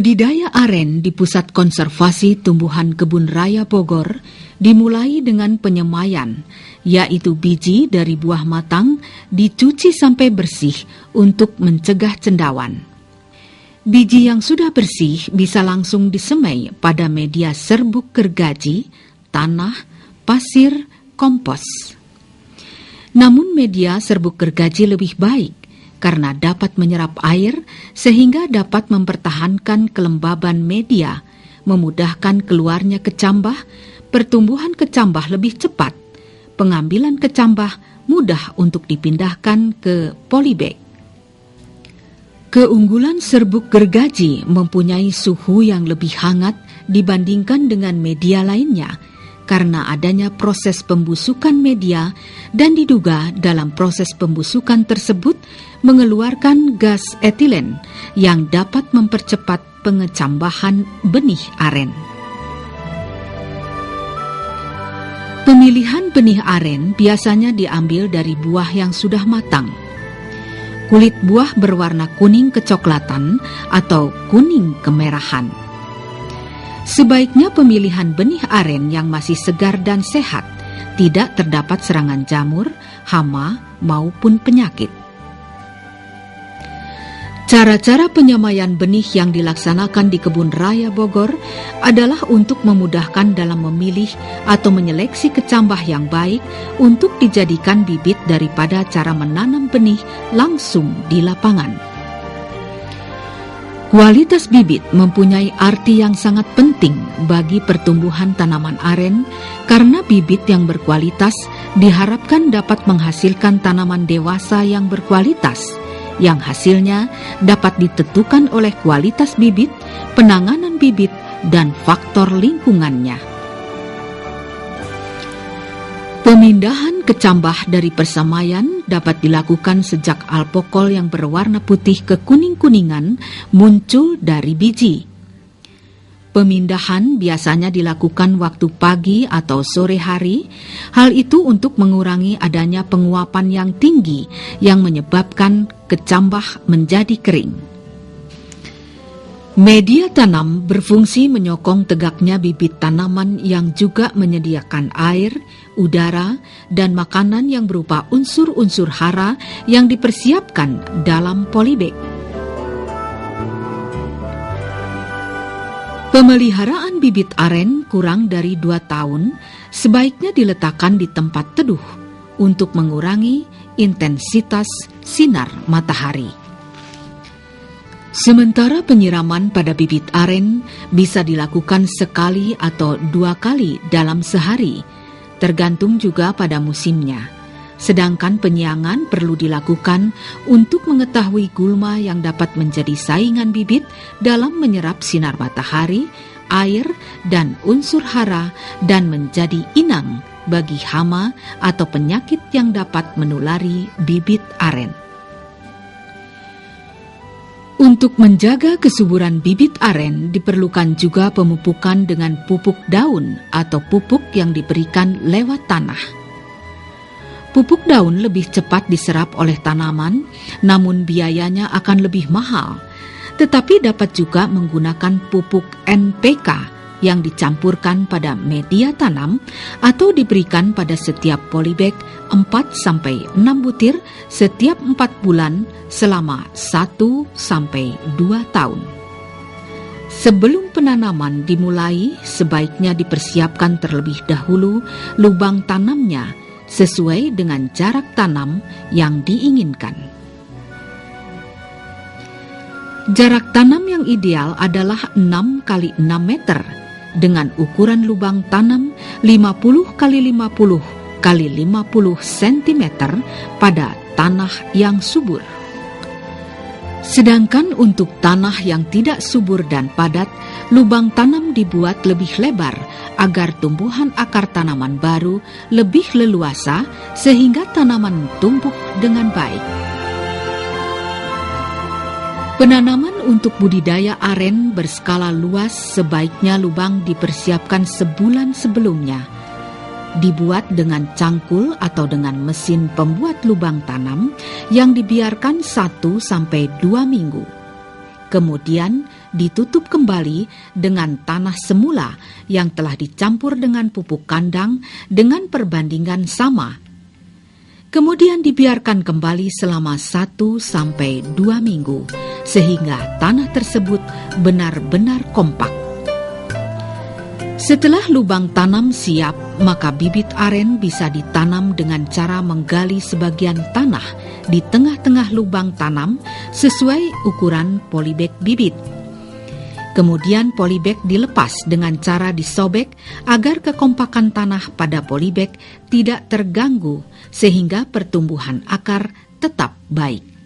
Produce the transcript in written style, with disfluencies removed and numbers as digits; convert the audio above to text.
Budidaya aren di Pusat Konservasi Tumbuhan Kebun Raya Bogor dimulai dengan penyemaian, yaitu biji dari buah matang dicuci sampai bersih untuk mencegah cendawan. Biji yang sudah bersih bisa langsung disemai pada media serbuk gergaji, tanah, pasir, kompos. Namun media serbuk gergaji lebih baik karena dapat menyerap air sehingga dapat mempertahankan kelembaban media, memudahkan keluarnya kecambah, pertumbuhan kecambah lebih cepat, pengambilan kecambah mudah untuk dipindahkan ke polybag. Keunggulan serbuk gergaji mempunyai suhu yang lebih hangat dibandingkan dengan media lainnya, karena adanya proses pembusukan media dan diduga dalam proses pembusukan tersebut mengeluarkan gas etilen yang dapat mempercepat pengecambahan benih aren. Pemilihan benih aren biasanya diambil dari buah yang sudah matang. Kulit buah berwarna kuning kecoklatan atau kuning kemerahan. Sebaiknya pemilihan benih aren yang masih segar dan sehat, tidak terdapat serangan jamur, hama, maupun penyakit. Cara-cara penyemaian benih yang dilaksanakan di Kebun Raya Bogor adalah untuk memudahkan dalam memilih atau menyeleksi kecambah yang baik untuk dijadikan bibit daripada cara menanam benih langsung di lapangan. Kualitas bibit mempunyai arti yang sangat penting bagi pertumbuhan tanaman aren karena bibit yang berkualitas diharapkan dapat menghasilkan tanaman dewasa yang berkualitas, yang hasilnya dapat ditentukan oleh kualitas bibit, penanganan bibit, dan faktor lingkungannya. Pemindahan kecambah dari persemaian dapat dilakukan sejak alpokol yang berwarna putih ke kuning-kuningan muncul dari biji. Pemindahan biasanya dilakukan waktu pagi atau sore hari, hal itu untuk mengurangi adanya penguapan yang tinggi yang menyebabkan kecambah menjadi kering. Media tanam berfungsi menyokong tegaknya bibit tanaman yang juga menyediakan air, udara, dan makanan yang berupa unsur-unsur hara yang dipersiapkan dalam polybag. Pemeliharaan bibit aren kurang dari 2 tahun sebaiknya diletakkan di tempat teduh untuk mengurangi intensitas sinar matahari. Sementara penyiraman pada bibit aren bisa dilakukan sekali atau 2 kali dalam sehari, tergantung juga pada musimnya. Sedangkan penyiangan perlu dilakukan untuk mengetahui gulma yang dapat menjadi saingan bibit dalam menyerap sinar matahari, air, dan unsur hara dan menjadi inang bagi hama atau penyakit yang dapat menulari bibit aren. Untuk menjaga kesuburan bibit aren diperlukan juga pemupukan dengan pupuk daun atau pupuk yang diberikan lewat tanah. Pupuk daun lebih cepat diserap oleh tanaman, namun biayanya akan lebih mahal. Tetapi dapat juga menggunakan pupuk NPK yang dicampurkan pada media tanam atau diberikan pada setiap polybag 4-6 butir setiap 4 bulan selama 1-2 tahun. Sebelum penanaman dimulai, sebaiknya dipersiapkan terlebih dahulu lubang tanamnya sesuai dengan jarak tanam yang diinginkan. Jarak tanam yang ideal adalah 6 x 6 meter dengan ukuran lubang tanam 50 x 50 x 50 cm pada tanah yang subur. Sedangkan untuk tanah yang tidak subur dan padat, lubang tanam dibuat lebih lebar agar tumbuhan akar tanaman baru lebih leluasa sehingga tanaman tumbuh dengan baik. Penanaman untuk budidaya aren berskala luas sebaiknya lubang dipersiapkan sebulan sebelumnya. Dibuat dengan cangkul atau dengan mesin pembuat lubang tanam yang dibiarkan 1-2 minggu. Kemudian ditutup kembali dengan tanah semula yang telah dicampur dengan pupuk kandang dengan perbandingan sama. Kemudian dibiarkan kembali selama 1 sampai 2 minggu, sehingga tanah tersebut benar-benar kompak. Setelah lubang tanam siap, maka bibit aren bisa ditanam dengan cara menggali sebagian tanah di tengah-tengah lubang tanam sesuai ukuran polybag bibit. Kemudian polybag dilepas dengan cara disobek agar kekompakan tanah pada polybag tidak terganggu sehingga pertumbuhan akar tetap baik.